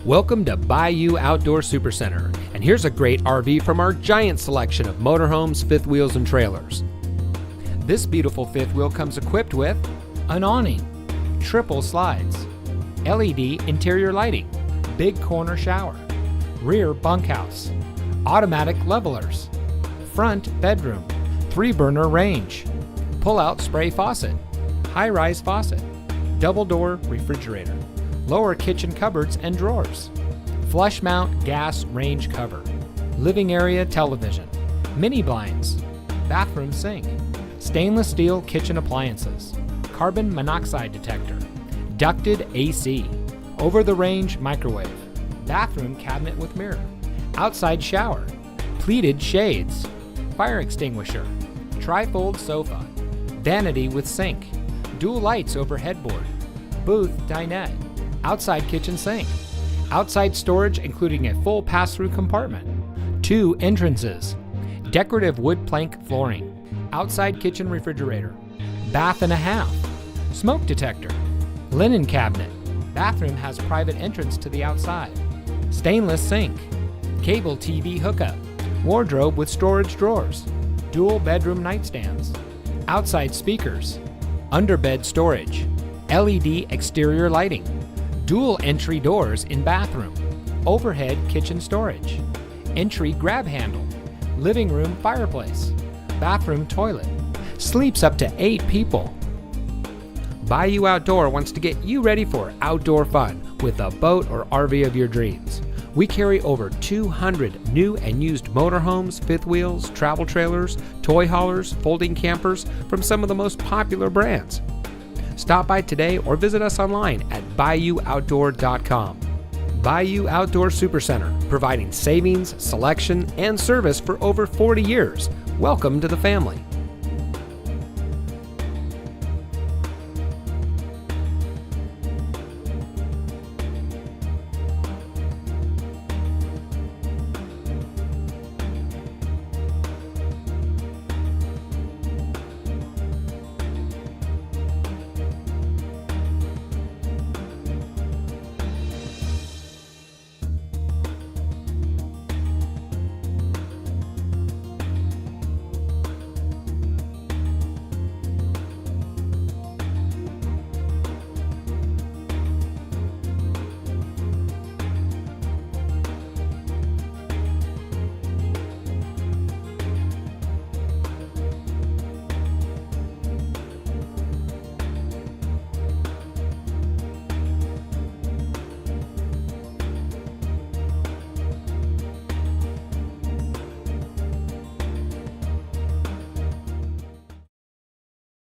Welcome to Bayou Outdoor Supercenter, and here's a great RV from our giant selection of motorhomes, fifth wheels, and trailers. This beautiful fifth wheel comes equipped with an awning, triple slides, LED interior lighting, big corner shower, rear bunkhouse, automatic levelers, front bedroom, 3-burner range, pull-out spray faucet, high-rise faucet, double-door refrigerator, lower kitchen cupboards and drawers, flush mount gas range cover, living area television, mini blinds, bathroom sink, stainless steel kitchen appliances, carbon monoxide detector, ducted AC, over-the-range microwave, bathroom cabinet with mirror, outside shower, pleated shades, fire extinguisher, trifold sofa, vanity with sink, dual lights over headboard, booth dinette, outside kitchen sink, outside storage including a full pass-through compartment, 2 entrances, decorative wood plank flooring, outside kitchen refrigerator, bath and a half, smoke detector, linen cabinet, bathroom has private entrance to the outside, stainless sink, cable TV hookup, wardrobe with storage drawers, dual bedroom nightstands, outside speakers, underbed storage, LED exterior lighting, dual entry doors in bathroom, overhead kitchen storage, entry grab handle, living room fireplace, bathroom toilet, sleeps up to 8 people. Bayou Outdoor wants to get you ready for outdoor fun with a boat or RV of your dreams. We carry over 200 new and used motorhomes, fifth wheels, travel trailers, toy haulers, folding campers from some of the most popular brands. Stop by today or visit us online at BayouOutdoor.com. Bayou Outdoor Supercenter, providing savings, selection, and service for over 40 years. Welcome to the family.